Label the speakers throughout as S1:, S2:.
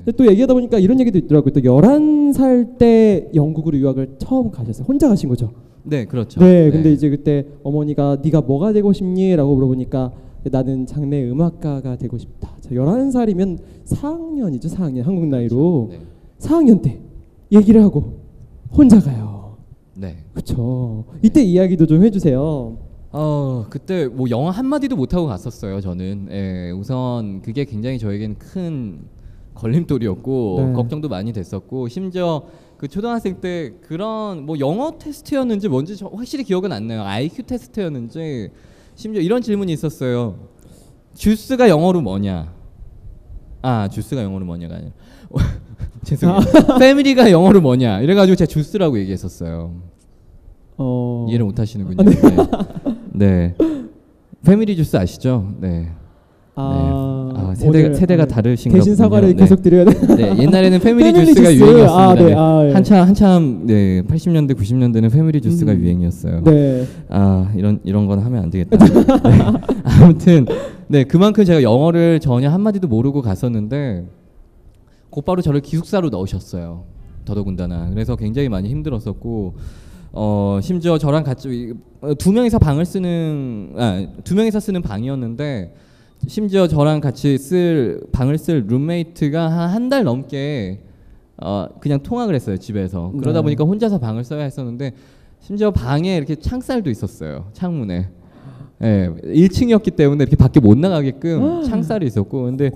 S1: 근데 또 얘기하다 보니까 이런 얘기도 있더라고요. 또 11살 때 영국으로 유학을 처음 가셨어요. 혼자 가신 거죠?
S2: 네, 그렇죠.
S1: 네, 근데 이제 그때 어머니가 네가 뭐가 되고 싶니? 라고 물어보니까 나는 장래 음악가가 되고 싶다. 자, 11살이면 4학년이죠. 4학년 한국 나이로.
S2: 그렇죠. 네.
S1: 4학년 때 얘기를 하고 혼자 가요.
S2: 네.
S1: 그렇죠. 이때 이야기도 좀 해주세요.
S2: 그때 뭐 영어 한 마디도 못 하고 갔었어요. 저는. 예, 우선 그게 굉장히 저에겐 큰 걸림돌이었고
S1: 네.
S2: 걱정도 많이 됐었고 심지어 그 초등학생 때 그런 뭐 영어 테스트였는지 뭔지 확실히 기억은 안 나요. IQ 테스트였는지 심지어 이런 질문이 있었어요. 주스가 영어로 뭐냐? 주스가 영어로 뭐냐가 아니라 죄송해요. 패밀리가 영어로 뭐냐? 이래가지고 제가 주스라고 얘기했었어요. 이해를 못 하시는군요.
S1: 네.
S2: 네. 패밀리 주스 아시죠? 네. 세대가 다르신가
S1: 대신 사과를
S2: 보군요.
S1: 계속 드려야 돼.
S2: 네, 옛날에는 패밀리 주스가 유행이었습니다. 한참 80년대 90년대는 패밀리 주스가 유행이었어요.
S1: 네.
S2: 이런 건 하면 안 되겠다. 네. 아무튼 네, 그만큼 제가 영어를 전혀 한 마디도 모르고 갔었는데 곧바로 저를 기숙사로 넣으셨어요. 더더군다나. 그래서 굉장히 많이 힘들었었고 심지어 저랑 같이 두 명이서 쓰는 방이었는데 심지어 저랑 같이 방을 쓸 룸메이트가 한 달 넘게 그냥 통학을 했어요, 집에서. 그러다 보니까 혼자서 방을 써야 했었는데 심지어 방에 이렇게 창살도 있었어요, 창문에. 예, 1층이었기 때문에 이렇게 밖에 못 나가게끔 창살이 있었고, 근데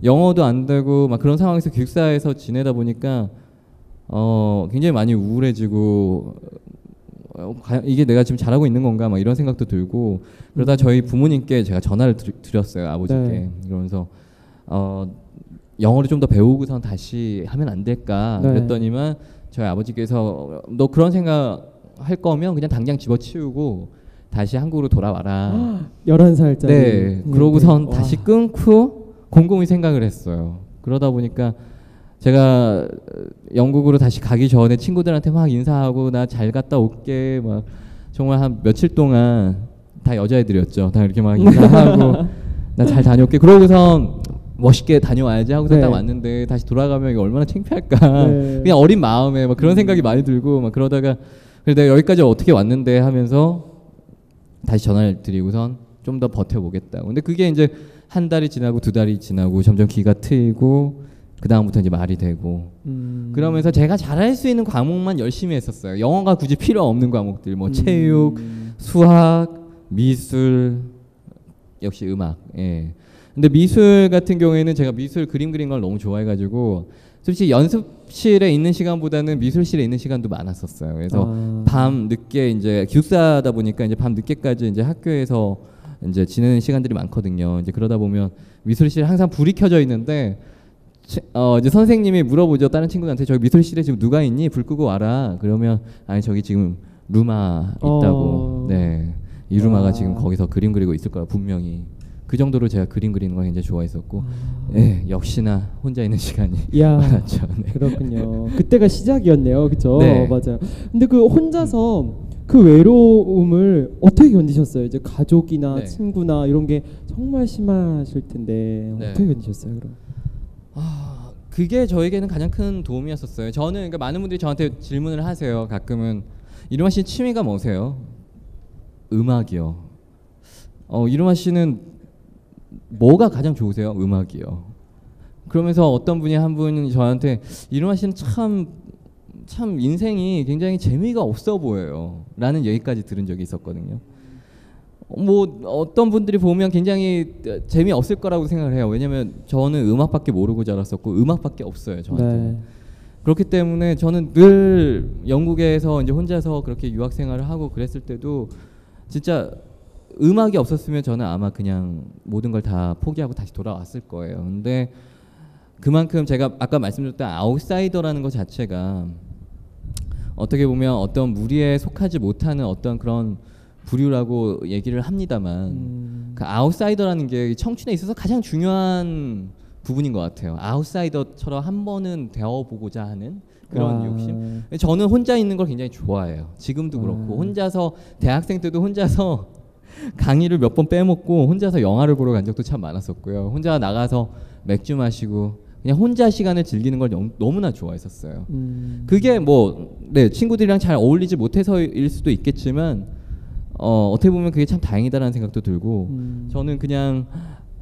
S2: 영어도 안 되고 막 그런 상황에서 기숙사에서 지내다 보니까 굉장히 많이 우울해지고 이게 내가 지금 잘하고 있는 건가 막 이런 생각도 들고 그러다 저희 부모님께 제가 전화를 드렸어요, 아버지께.
S1: 네.
S2: 그러면서 영어를 좀 더 배우고선 다시 하면 안 될까.
S1: 네.
S2: 그랬더니만 저희 아버지께서 너 그런 생각 할 거면 그냥 당장 집어치우고 다시 한국으로 돌아와라.
S1: 11살짜리.
S2: 네. 그러고선 다시 끊고 곰곰이 생각을 했어요. 그러다 보니까 제가 영국으로 다시 가기 전에 친구들한테 막 인사하고 나 잘 갔다 올게 막 정말 한 며칠 동안 다 여자애들이었죠. 다 이렇게 막 인사하고 나 잘 다녀올게. 그러고선 멋있게 다녀와야지 하고서 딱 왔는데 다시 돌아가면 이거 얼마나 창피할까. 그냥 어린 마음에 막 그런 생각이 많이 들고 막 그러다가 그래 내가 여기까지 어떻게 왔는데 하면서 다시 전화를 드리고선 좀 더 버텨보겠다. 근데 그게 이제 한 달이 지나고 두 달이 지나고 점점 기가 트이고 그 다음부터 이제 말이 되고 그러면서 제가 잘할 수 있는 과목만 열심히 했었어요. 영어가 굳이 필요 없는 과목들 뭐 체육, 수학, 미술, 역시 음악. 예. 근데 미술 같은 경우에는 제가 미술 그림 그리는 걸 너무 좋아해가지고 솔직히 연습실에 있는 시간보다는 미술실에 있는 시간도 많았었어요. 그래서 밤 늦게 이제 기숙사다 보니까 이제 밤 늦게까지 이제 학교에서 이제 지내는 시간들이 많거든요. 이제 그러다 보면 미술실에 항상 불이 켜져 있는데 이제 선생님이 물어보죠. 다른 친구들한테 저기 미술실에 지금 누가 있니? 불 끄고 와라. 그러면 아니 저기 지금 루마 있다고. 네, 이 루마가 지금 거기서 그림 그리고 있을 거라 분명히. 그 정도로 제가 그림 그리는 걸 굉장히 좋아했었고, 네, 역시나 혼자 있는 시간이 많았죠. 네.
S1: 그렇군요. 그때가 시작이었네요, 그렇죠?
S2: 네.
S1: 맞아요. 근데 그 혼자서 그 외로움을 어떻게 견디셨어요? 이제 가족이나 친구나 이런 게 정말 심하실 텐데 어떻게 견디셨어요, 그럼?
S2: 그게 저에게는 가장 큰 도움이었었어요. 저는 그러니까 많은 분들이 저한테 질문을 하세요. 가끔은 이루마 씨 취미가 뭐세요? 음악이요. 이루마 씨는 뭐가 가장 좋으세요? 음악이요. 그러면서 어떤 분이 한 분이 저한테 이루마 씨는 참 인생이 굉장히 재미가 없어 보여요. 라는 얘기까지 들은 적이 있었거든요. 뭐 어떤 분들이 보면 굉장히 재미없을 거라고 생각을 해요. 왜냐면 저는 음악밖에 모르고 자랐었고 음악밖에 없어요, 저한테. 네. 그렇기 때문에 저는 늘 영국에서 이제 혼자서 그렇게 유학 생활을 하고 그랬을 때도 진짜 음악이 없었으면 저는 아마 그냥 모든 걸 다 포기하고 다시 돌아왔을 거예요. 근데 그만큼 제가 아까 말씀드렸던 아웃사이더라는 것 자체가 어떻게 보면 어떤 무리에 속하지 못하는 어떤 그런 부류라고 얘기를 합니다만 그 아웃사이더라는 게 청춘에 있어서 가장 중요한 부분인 것 같아요. 아웃사이더처럼 한 번은 되어보고자 하는 그런 욕심. 저는 혼자 있는 걸 굉장히 좋아해요. 지금도 그렇고 혼자서 대학생 때도 혼자서 강의를 몇 번 빼먹고 혼자서 영화를 보러 간 적도 참 많았었고요. 혼자 나가서 맥주 마시고 그냥 혼자 시간을 즐기는 걸 너무나 좋아했었어요. 그게 뭐 네, 친구들이랑 잘 어울리지 못해서일 수도 있겠지만 어떻게 보면 그게 참 다행이다라는 생각도 들고 저는 그냥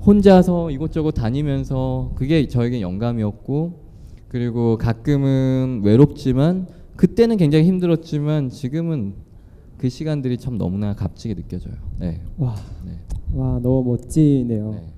S2: 혼자서 이곳저곳 다니면서 그게 저에게 영감이었고 그리고 가끔은 외롭지만 그때는 굉장히 힘들었지만 지금은 그 시간들이 참 너무나 값지게 느껴져요. 네.
S1: 와,
S2: 네.
S1: 와 너무 멋지네요.
S2: 네.